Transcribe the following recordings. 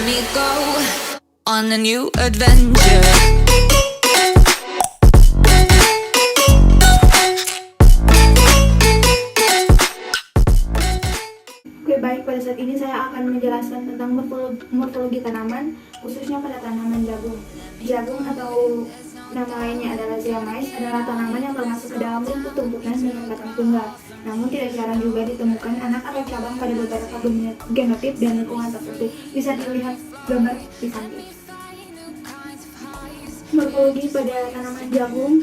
me go on a new adventure. Oke, baik, pada saat ini saya akan menjelaskan tentang morfologi tanaman, khususnya pada tanaman jagung. Jagung atau nama lainnya adalah zeamais adalah tanaman yang termasuk ke dalam rumput tumbuhan dengan batang tunggal. Namun tidak jarang juga ditemukan anak atau cabang pada beberapa genotip dan lingkungan tertentu. Bisa dilihat gambar di samping. Morfologi pada tanaman jagung,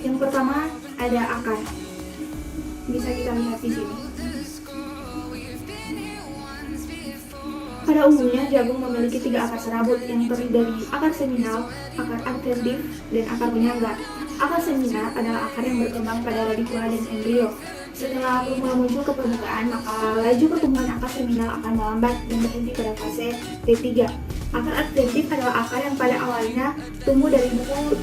yang pertama ada akar. Bisa kita lihat di sini. Pada umumnya, jagung memiliki 3 akar serabut yang terdiri dari akar seminal, akar adventif, dan akar penyangga. Akar seminal adalah akar yang berkembang pada radikula dan embrio. Setelah mulai muncul ke permukaan, maka laju pertumbuhan akar seminal akan melambat dan berhenti pada fase T3. Akar adventif adalah akar yang pada awalnya tumbuh dari buku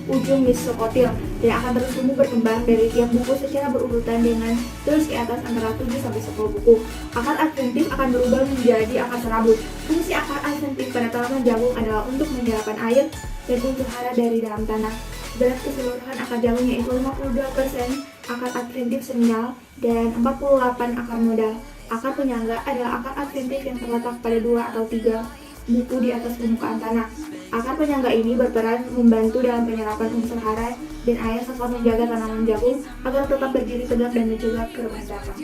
ujung mesokotil dan akan terus tumbuh berkembang dari tiap buku secara berurutan dengan terus ke atas antara 7-10 buku. Akar adventif akan berubah menjadi akar serabut. Fungsi akar adventif pada tanaman jagung adalah untuk menyerap air dan unsur hara dari dalam tanah. Berat keseluruhan akar jagung yaitu 52% akar adventif seminal dan 48 akar modal. Akar penyangga adalah akar adventif yang terletak pada 2 atau 3 buku di atas permukaan tanah. Akar penyangga ini berperan membantu dalam penyerapan unsur hara dan air serta menjaga tanaman jagung agar tetap berdiri tegak dan mencegah kerusakan.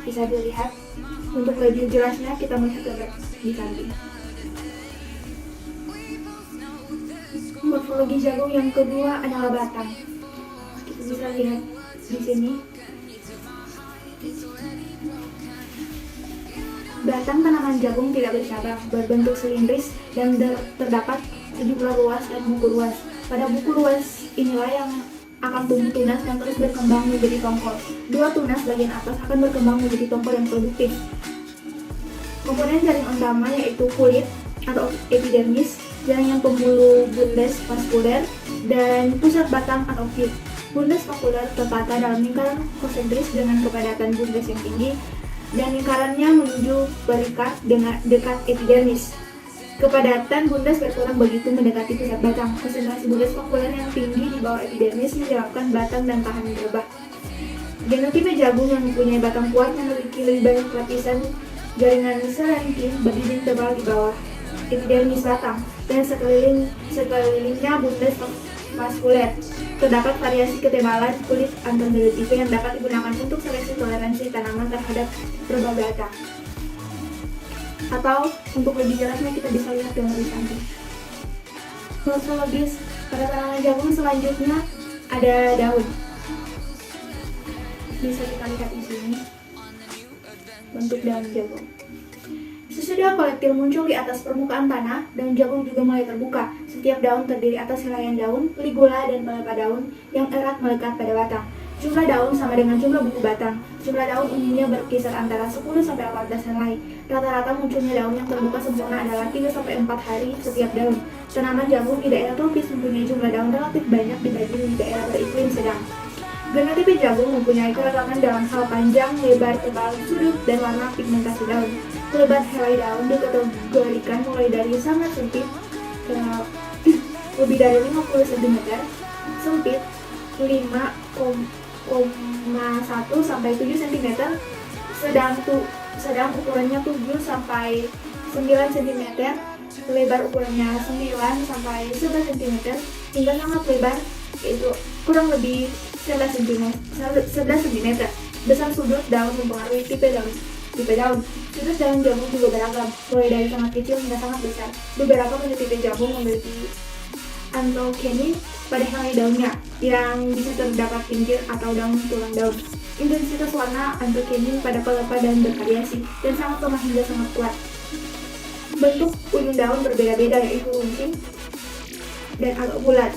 Bisa dilihat. Untuk lebih jelasnya kita melihat gambar di samping. Morfologi jagung yang kedua adalah batang. Kita bisa lihat di sini. Batang tanaman jagung tidak bercabang, berbentuk silindris dan terdapat sejumlah ruas dan buku ruas. Pada buku ruas inilah yang akan tumbuh tunas dan terus berkembang menjadi tongkol. 2 tunas bagian atas akan berkembang menjadi tongkol yang produktif. Komponen jaring utama yaitu kulit atau epidermis, jaringan pembuluh bundes vaskuler, dan pusat batang atau pit. Bundes vaskuler tertata dalam lingkaran konsentris dengan kepadatan bundes yang tinggi dan lingkarannya menuju perikat dengan dekat epidermis. Kepadatan bundes berkurang begitu mendekati pusat batang. Konsentrasi bundes vaskuler yang tinggi di bawah epidermis menyebabkan batang dan tahan berubah. Genotipe jagung yang mempunyai batang kuat memiliki lebih banyak lapisan jaringan selentin berdinding tebal di bawah epidermis batang dan sekelilingnya bundes vaskuler. Terdapat variasi ketebalan kulit antar genotipe yang dapat digunakan untuk seleksi toleransi tanaman terhadap berbagai batang. Atau untuk lebih jelasnya kita bisa lihat gambar di samping. Morfologis pada tanaman jagung selanjutnya ada daun. Bisa kita lihat di sini bentuk daun jagung. Sesudah kolektil muncul di atas permukaan tanah, daun jagung juga mulai terbuka. Setiap daun terdiri atas helaian daun, ligula, dan pelepah daun yang erat melekat pada batang. Jumlah daun sama dengan jumlah buku batang. Jumlah daun umumnya berkisar antara 10-14 helai. Rata-rata munculnya daun yang terbuka sempurna adalah 3-4 hari setiap daun. Tanaman jagung di daerah tropis mempunyai jumlah daun relatif banyak dibanding di daerah beriklim sedang. Genotipe jagung mempunyai keragaman dalam hal panjang, lebar, tebal, sudut, dan warna pigmentasi daun. Lebar helai daun dikategorikan mulai dari sangat sempit ke lebih dari 50 cm, sempit 5,1 sampai 7 cm, sedang ukurannya 7 sampai 9 cm, lebar ukurannya 9 sampai 11 cm, hingga sangat lebar yaitu kurang lebih 11 cm. Besar sudut daun mempengaruhi tipe daun. Sudut daun jagung juga beragam, mulai dari sangat kecil hingga sangat besar. Beberapa tipe jagung memiliki anthokenin pada helai daunnya yang bisa terdapat pinggir atau daun tulang daun. Intensitas warna anthokenin pada pelepah daun bervariasi dan sangat lemah hingga sangat kuat. Bentuk ujung daun berbeda-beda yaitu runcing dan agak bulat,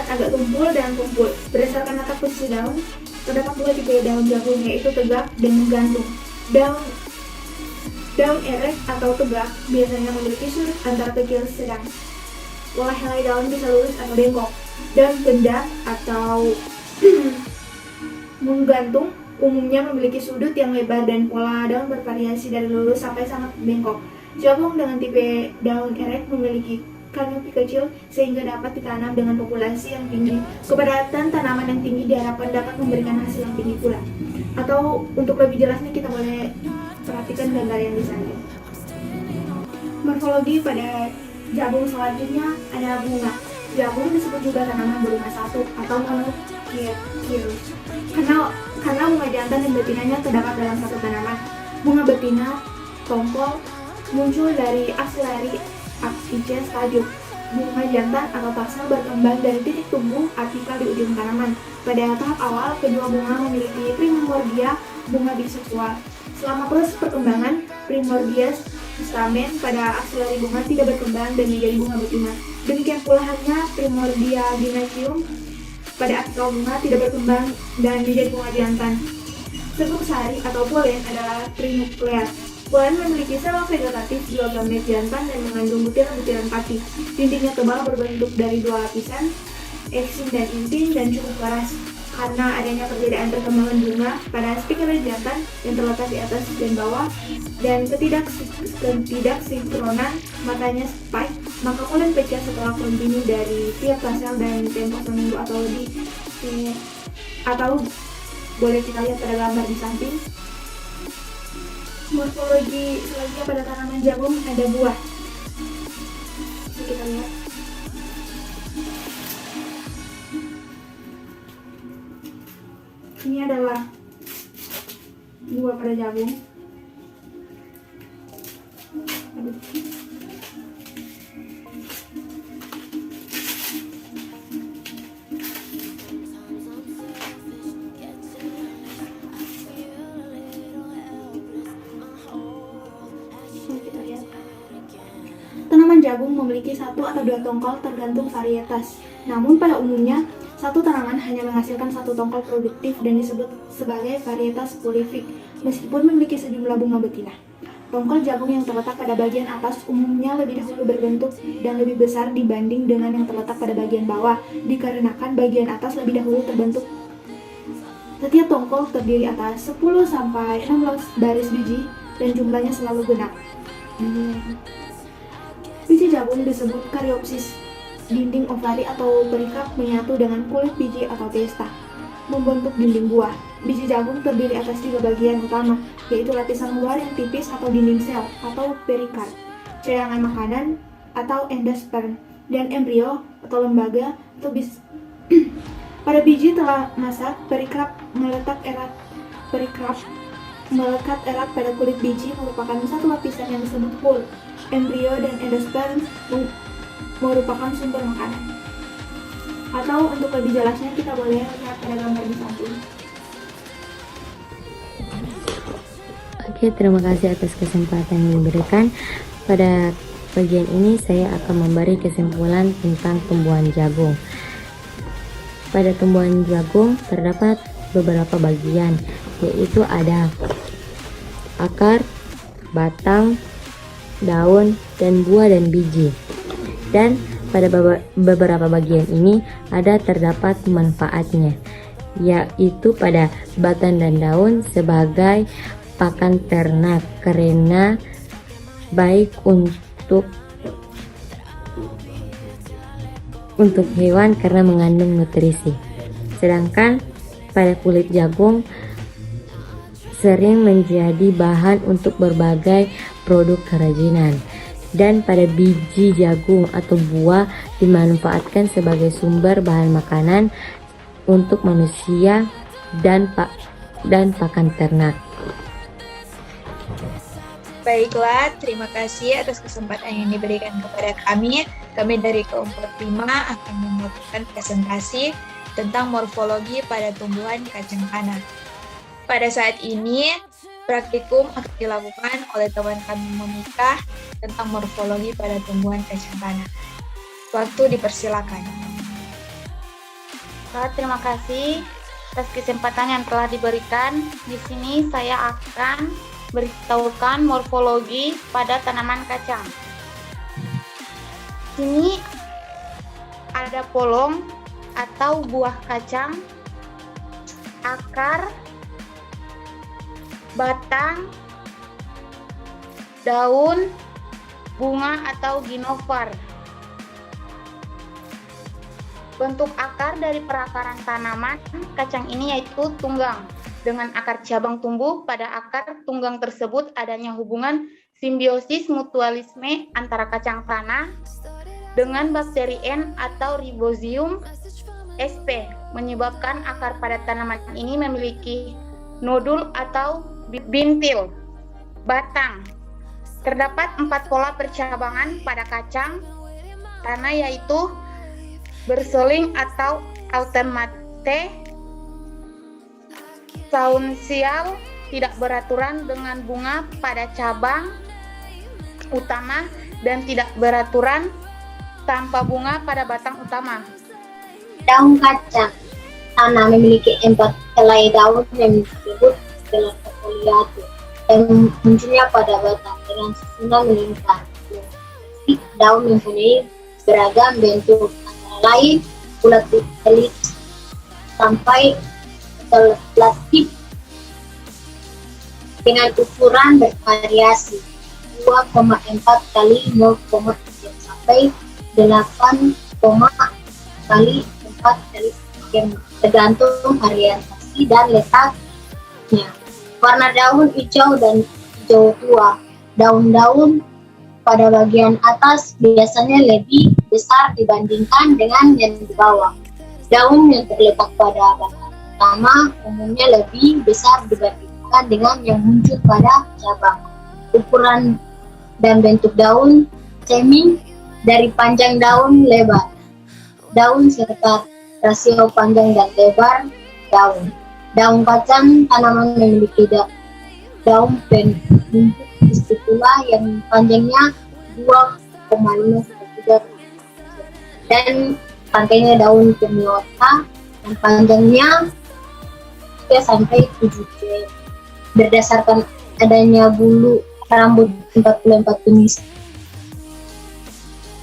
agak tumpul, dan kumpul. Berdasarkan letak posisi daun, terdapat 2 tipe daun jagung yaitu tegak dan menggantung. Daun erek atau tegak biasanya memiliki sudut antara kecil sedang. Pola helai daun bisa lurus atau bengkok. Daun benda atau menggantung umumnya memiliki sudut yang lebar dan pola daun bervariasi dari lurus sampai sangat bengkok. Jagung dengan tipe daun erek memiliki kanopi kecil sehingga dapat ditanam dengan populasi yang tinggi. Kepadatan tanaman yang tinggi diharapkan dapat memberikan hasil yang tinggi pula. Atau untuk lebih jelasnya kita boleh perhatikan gambar yang di samping. Morfologi pada jagung selanjutnya adalah bunga. Jagung disebut juga tanaman berunga satu atau monokilous. Karena bunga jantan dan betinanya terdapat dalam satu tanaman. Bunga betina, tongkol, muncul dari akselari apikal stadium. Bunga jantan atau tarsal berkembang dari titik tumbuh apikal di ujung tanaman. Pada tahap awal, kedua bunga memiliki primordia bunga biseksual. Selama proses perkembangan, primordia stamen pada akselari bunga tidak berkembang dan menjadi bunga betina. Demikian pula halnya primordia gymnasium pada apikal bunga tidak berkembang dan menjadi bunga jantan. Serbuk sari atau polen adalah trinukleat. Polen memiliki sel vegetatif dua gamet jantan dan mengandung butiran-butiran pati. Dindingnya tebal berbentuk dari dua lapisan, eksin dan intim, dan cukup keras. Karena adanya perbedaan perkembangan bunga pada spikula jantan yang terletak di atas dan bawah dan ketidaksinkronan matanya spike, maka polen pecah setelah kontinu dari tiap sel dan tempo seminggu atau lebih. Atau boleh kita lihat pada gambar di samping. Morfologi selanjutnya pada tanaman jagung ada buah. Kita lihat. Ini adalah buah pada jagung. Tanaman jagung memiliki satu atau dua tongkol tergantung varietas. Namun pada umumnya, satu tanaman hanya menghasilkan satu tongkol produktif dan disebut sebagai varietas prolific, meskipun memiliki sejumlah bunga betina. Tongkol jagung yang terletak pada bagian atas umumnya lebih dahulu berbentuk dan lebih besar dibanding dengan yang terletak pada bagian bawah, dikarenakan bagian atas lebih dahulu terbentuk. Setiap tongkol terdiri atas 10-16 baris biji dan jumlahnya selalu genap. Biji jagung disebut karyopsis. Dinding ovari atau perikarp menyatu dengan kulit biji atau testa, membentuk dinding buah. Biji jagung terdiri atas 3 bagian utama, yaitu lapisan luar yang tipis atau dinding sel atau perikarp, cadangan makanan atau endosperm, dan embrio atau lembaga atau Pada biji telah masak, perikarp melekat erat pada kulit biji merupakan satu lapisan yang disebut hull. Embrio dan endosperm merupakan sumber makanan. Atau untuk lebih jelasnya kita boleh lihat pada gambar di samping. Oke, terima kasih atas kesempatan yang diberikan. Pada bagian ini saya akan memberi kesimpulan tentang tumbuhan jagung. Pada tumbuhan jagung terdapat beberapa bagian, yaitu ada akar, batang, daun, dan buah dan biji. Dan pada beberapa bagian ini terdapat manfaatnya, yaitu pada batang dan daun sebagai pakan ternak karena baik untuk hewan karena mengandung nutrisi. Sedangkan pada kulit jagung sering menjadi bahan untuk berbagai produk kerajinan. Dan pada biji jagung atau buah dimanfaatkan sebagai sumber bahan makanan untuk manusia dan pakan ternak. Baiklah, terima kasih atas kesempatan yang diberikan kepada kami. Kami dari kelompok 5 akan melakukan presentasi tentang morfologi pada tumbuhan kacang tanah. Pada saat ini, praktikum akan dilakukan oleh teman kami Monica tentang morfologi pada tumbuhan kacang tanah. Waktu dipersilakan. Terima kasih atas kesempatan yang telah diberikan. Di sini saya akan beritahukan morfologi pada tanaman kacang. Ini ada polong atau buah kacang, akar, batang, daun, bunga atau ginovar. Bentuk akar dari perakaran tanaman kacang ini yaitu tunggang. Dengan akar cabang tumbuh, pada akar tunggang tersebut adanya hubungan simbiosis mutualisme antara kacang tanah dengan bakteri N atau Rhizobium sp, menyebabkan akar pada tanaman ini memiliki nodul atau bintil batang. Terdapat 4 pola percabangan pada kacang tanah yaitu berseling atau alternate, saunsial, tidak beraturan dengan bunga pada cabang utama, dan tidak beraturan tanpa bunga pada batang utama. Daun kacang tanah memiliki 4 helai daun yang disebut skeleta foliatur yang munculnya pada batang dengan susunan melingkar. Daun mempunyai beragam bentuk, antara lain bulat elips sampai plastik dengan ukuran bervariasi 2,4 kali 0,3 sampai 8, kali 4 kali sekian, tergantung variasi dan letaknya. Warna daun hijau dan hijau tua. Daun-daun pada bagian atas biasanya lebih besar dibandingkan dengan yang di bawah. Daun yang terletak pada batang utama umumnya lebih besar dibandingkan dengan yang muncul pada cabang. Ukuran dan bentuk daun cermin dari panjang daun, lebar daun, serta rasio panjang dan lebar daun. Daun kacang tanaman memiliki daun bentuk stipula yang panjangnya 2,5 sampai 3 dan pantainya daun semiota yang panjangnya 3 sampai 7 cm. Berdasarkan adanya bulu rambut 44 jenis.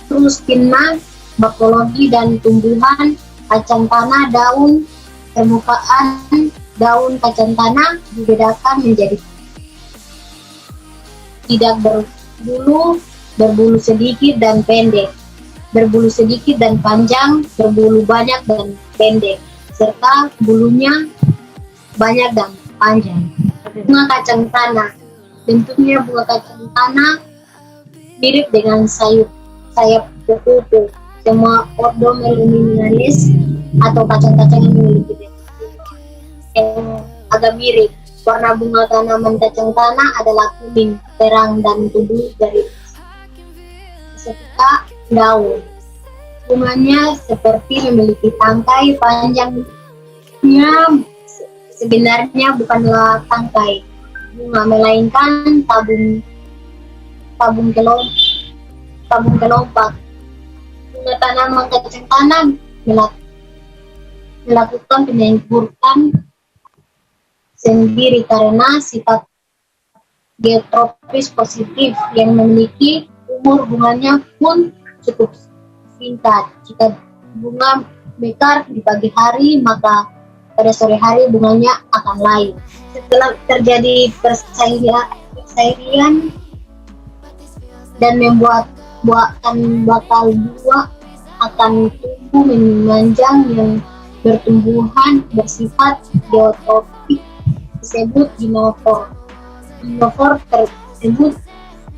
Terus bakologi dan tumbuhan kacang tanah. Daun permukaan daun kacang tanah dibedakan menjadi tidak berbulu, berbulu sedikit dan pendek, berbulu sedikit dan panjang, berbulu banyak dan pendek, serta bulunya banyak dan panjang. Bunga kacang tanah. Bentuknya bunga kacang tanah mirip dengan sayap kupu-kupu. Semua ordo Melanominalis atau kacang-kacang yang memiliki bentuk yang agak mirip. Warna bunga tanaman kacang tanah adalah kuning, terang, dan tubuh dari serta daun. Bunganya seperti memiliki tangkai panjangnya, sebenarnya bukanlah tangkai bunga melainkan tabung kelopak. Bunga tanaman kacang tanah melakukan penyemburan sendiri karena sifat geotropis positif yang memiliki umur bunganya pun cukup singkat. Jika bunga mekar di pagi hari, maka pada sore hari bunganya akan layu. Setelah terjadi persairian dan membuat bakal buah akan tumbuh memanjang yang bertumbuhan bersifat geotropik disebut ginofor. Ginofor tersebut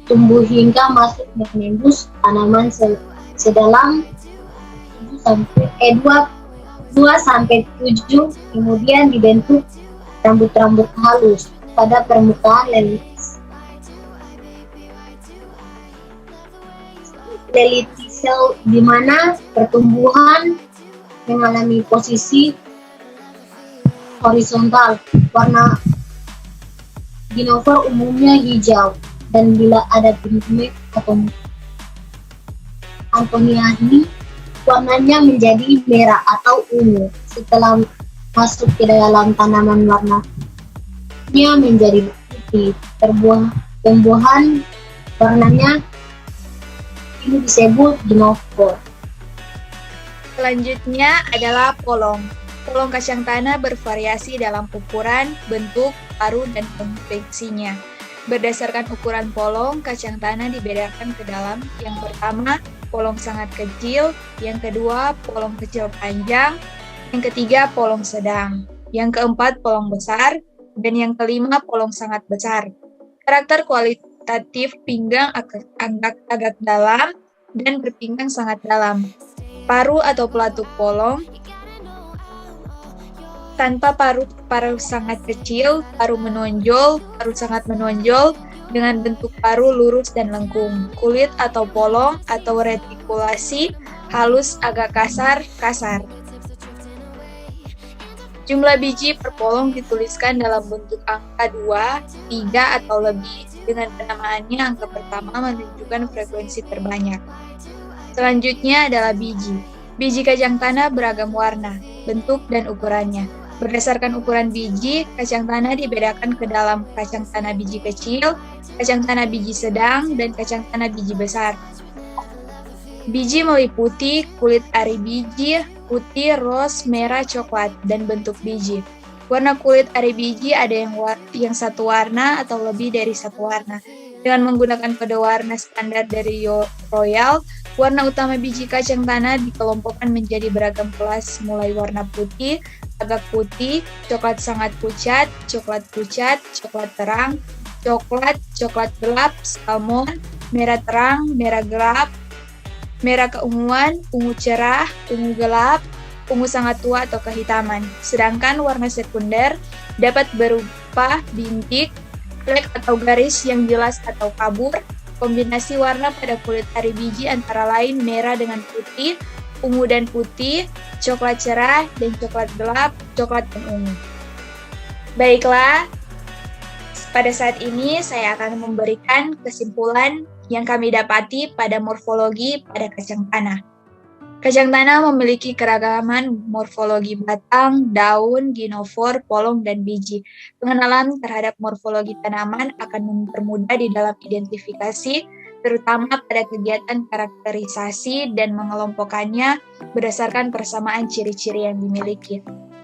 tumbuh hingga masuk menembus tanaman sedalam 2 sampai 7, kemudian dibentuk rambut-rambut halus pada permukaan lelitisel, di mana pertumbuhan mengalami posisi horizontal. Warna ginofor umumnya hijau, dan bila ada pigment atau antoniani, warnanya menjadi merah atau ungu. Setelah masuk ke dalam tanaman, warnanya menjadi putih. Tumbuhan warnanya ini disebut ginofor. Selanjutnya adalah polong. Polong kacang tanah bervariasi dalam ukuran, bentuk, paruh, dan konveksinya. Berdasarkan ukuran polong, kacang tanah dibedakan ke dalam. Yang pertama, polong sangat kecil. Yang kedua, polong kecil panjang. Yang ketiga, polong sedang. Yang keempat, polong besar. Dan yang kelima, polong sangat besar. Karakter kualitatif pinggang agak dalam dan berpinggang sangat dalam. Paru atau pelatuk polong tanpa paru sangat kecil, paru menonjol, paru sangat menonjol, dengan bentuk paru lurus dan lengkung. Kulit atau polong atau retikulasi halus agak kasar. Jumlah biji per polong dituliskan dalam bentuk angka 2, 3, atau lebih. Dengan penamaannya, angka pertama menunjukkan frekuensi terbanyak. Selanjutnya adalah biji. Biji kacang tanah beragam warna, bentuk, dan ukurannya. Berdasarkan ukuran biji, kacang tanah dibedakan ke dalam kacang tanah biji kecil, kacang tanah biji sedang, dan kacang tanah biji besar. Biji meliputi kulit ari biji, putih, ros, merah, coklat, dan bentuk biji. Warna kulit ari biji ada yang satu warna atau lebih dari satu warna. Dengan menggunakan kode warna standar dari Royal, warna utama biji kacang tanah dikelompokkan menjadi beragam kelas, mulai warna putih, agak putih, coklat sangat pucat, coklat terang, coklat gelap, salmon, merah terang, merah gelap, merah keunguan, ungu cerah, ungu gelap, ungu sangat tua atau kehitaman. Sedangkan warna sekunder dapat berupa bintik, flek atau garis yang jelas atau kabur. Kombinasi warna pada kulit ari biji antara lain merah dengan putih, ungu dan putih, coklat cerah, dan coklat gelap, coklat dan ungu. Baiklah, pada saat ini saya akan memberikan kesimpulan yang kami dapati pada morfologi pada kacang tanah. Kacang tanah memiliki keragaman morfologi batang, daun, ginofor, polong, dan biji. Pengenalan terhadap morfologi tanaman akan mempermudah di dalam identifikasi, terutama pada kegiatan karakterisasi dan mengelompokkannya berdasarkan persamaan ciri-ciri yang dimiliki.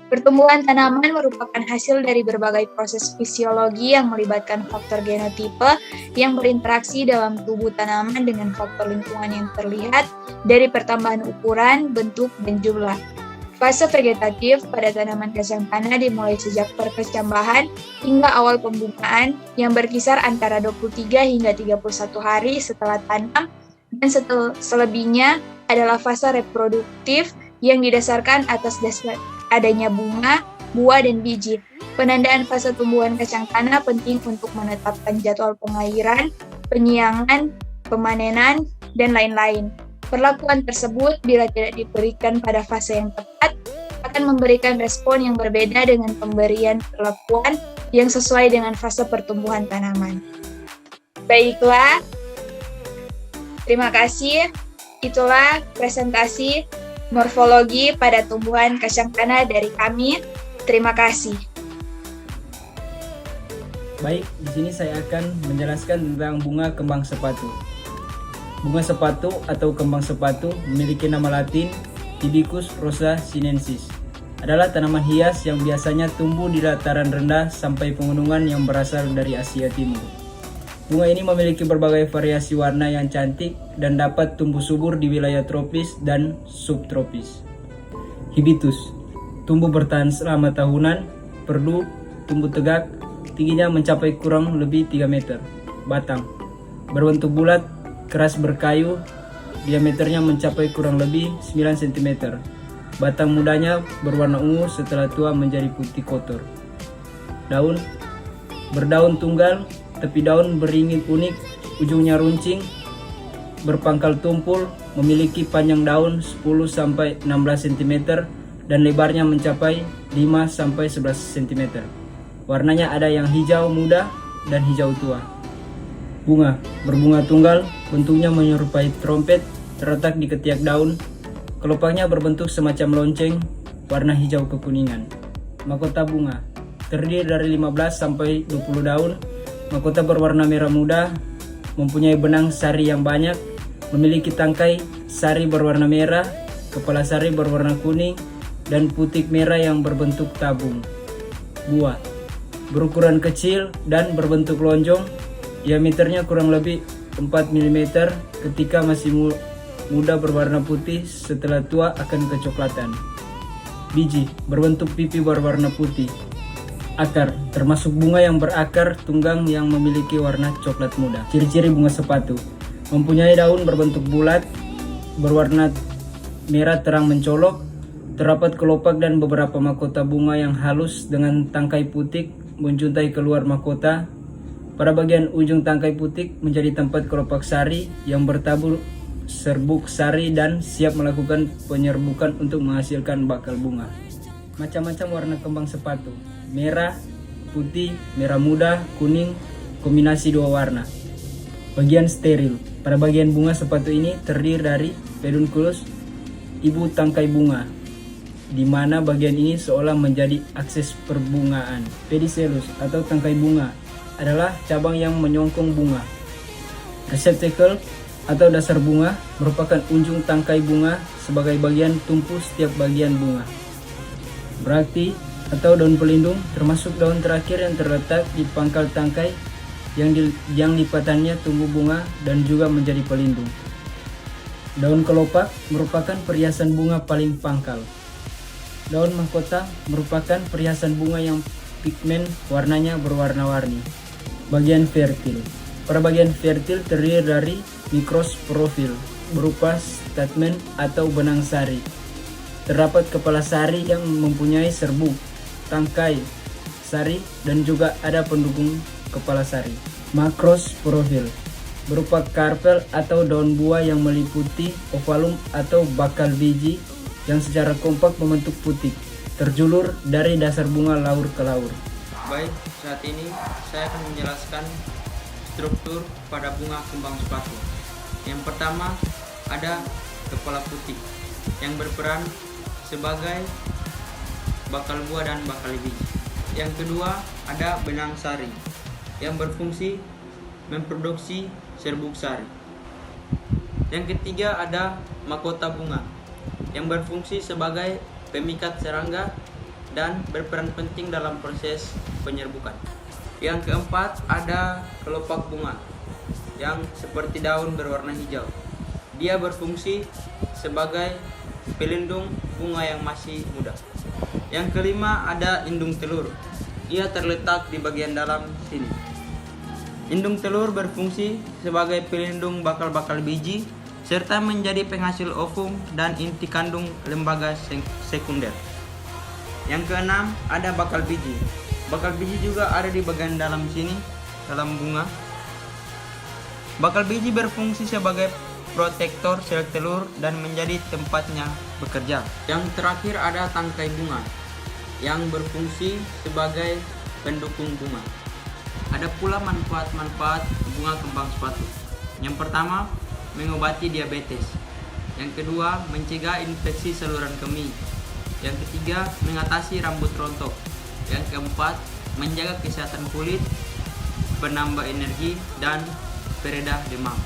Pertumbuhan tanaman merupakan hasil dari berbagai proses fisiologi yang melibatkan faktor genotipe yang berinteraksi dalam tubuh tanaman dengan faktor lingkungan yang terlihat dari pertambahan ukuran, bentuk, dan jumlah. Fase vegetatif pada tanaman kacang tanah dimulai sejak perkecambahan hingga awal pembungaan yang berkisar antara 23 hingga 31 hari setelah tanam, dan selebihnya adalah fase reproduktif yang didasarkan atas dasar adanya bunga, buah, dan biji. Penandaan fase tumbuhan kacang tanah penting untuk menetapkan jadwal pengairan, penyiangan, pemanenan, dan lain-lain. Perlakuan tersebut bila tidak diberikan pada fase yang tepat akan memberikan respon yang berbeda dengan pemberian perlakuan yang sesuai dengan fase pertumbuhan tanaman. Baiklah, terima kasih. Itulah presentasi morfologi pada tumbuhan kacang tanah dari kami. Terima kasih. Baik, di sini saya akan menjelaskan tentang bunga kembang sepatu. Bunga sepatu atau kembang sepatu memiliki nama latin Hibiscus rosa sinensis. Adalah tanaman hias yang biasanya tumbuh di dataran rendah sampai pegunungan yang berasal dari Asia Timur. Bunga ini memiliki berbagai variasi warna yang cantik dan dapat tumbuh subur di wilayah tropis dan subtropis. Hibiscus tumbuh bertahan selama tahunan, perlu tumbuh tegak, tingginya mencapai kurang lebih 3 meter. Batang berbentuk bulat, keras berkayu, diameternya mencapai kurang lebih 9 cm. Batang mudanya berwarna ungu, setelah tua menjadi putih kotor. Daun berdaun tunggal, tepi daun beringin unik, ujungnya runcing, berpangkal tumpul, memiliki panjang daun 10-16 cm dan lebarnya mencapai 5-11 cm. Warnanya ada yang hijau muda dan hijau tua. Bunga berbunga tunggal, bentuknya menyerupai trompet, terletak di ketiak daun. Kelopaknya berbentuk semacam lonceng, warna hijau kekuningan. Mahkota bunga terdiri dari 15-20 daun. Mahkota berwarna merah muda, mempunyai benang sari yang banyak, memiliki tangkai sari berwarna merah, kepala sari berwarna kuning, dan putik merah yang berbentuk tabung. Buah berukuran kecil dan berbentuk lonjong, Diameternya kurang lebih 4 mm, ketika masih muda berwarna putih, setelah tua akan kecoklatan. Biji berbentuk pipi berwarna putih. Akar termasuk bunga yang berakar tunggang yang memiliki warna coklat muda. Ciri-ciri bunga sepatu: mempunyai daun berbentuk bulat, berwarna merah terang mencolok, terdapat kelopak dan beberapa mahkota bunga yang halus dengan tangkai putik menjuntai keluar mahkota. Pada bagian ujung tangkai putik menjadi tempat kelopak sari yang bertabur serbuk sari dan siap melakukan penyerbukan untuk menghasilkan bakal bunga. Macam-macam warna kembang sepatu: merah, putih, merah muda, kuning, kombinasi 2 warna. Bagian steril: pada bagian bunga sepatu ini terdiri dari pedunculus, ibu tangkai bunga, di mana bagian ini seolah menjadi akses perbungaan. Pedicellus atau tangkai bunga adalah cabang yang menyongkong bunga. Receptacle atau dasar bunga merupakan ujung tangkai bunga sebagai bagian tumpu setiap bagian bunga. Bracte atau daun pelindung termasuk daun terakhir yang terletak di pangkal tangkai yang lipatannya tumbuh bunga dan juga menjadi pelindung. Daun kelopak merupakan perhiasan bunga paling pangkal. Daun mahkota merupakan perhiasan bunga yang pigmen warnanya berwarna-warni. Bagian fertil: pada bagian fertil terdiri dari mikrosporofil berupa stamen atau benang sari. Terdapat kepala sari yang mempunyai serbuk, tangkai sari, dan juga ada pendukung kepala sari. Makrosporofil berupa karpel atau daun buah yang meliputi ovalum atau bakal biji yang secara kompak membentuk putik, terjulur dari dasar bunga laur ke laur. Baik, saat ini saya akan menjelaskan struktur pada bunga kembang sepatu. Yang pertama ada kepala putik yang berperan sebagai bakal buah dan bakal biji. Yang kedua ada benang sari yang berfungsi memproduksi serbuk sari. Yang ketiga ada mahkota bunga yang berfungsi sebagai pemikat serangga dan berperan penting dalam proses penyerbukan. Yang keempat ada kelopak bunga yang seperti daun berwarna hijau. Dia berfungsi sebagai pelindung bunga yang masih muda. Yang kelima ada indung telur. Ia terletak di bagian dalam sini. Indung telur berfungsi sebagai pelindung bakal-bakal biji serta menjadi penghasil ovum dan inti kandung lembaga sekunder. Yang keenam ada bakal biji. Bakal biji juga ada di bagian dalam sini, dalam bunga. Bakal biji berfungsi sebagai protektor sel telur dan menjadi tempatnya bekerja. Yang terakhir ada tangkai bunga yang berfungsi sebagai pendukung bunga. Ada pula manfaat-manfaat bunga kembang sepatu. Yang pertama, mengobati diabetes. Yang kedua, mencegah infeksi saluran kemih. Yang ketiga, mengatasi rambut rontok. Yang keempat, menjaga kesehatan kulit, penambah energi, dan peredah demam.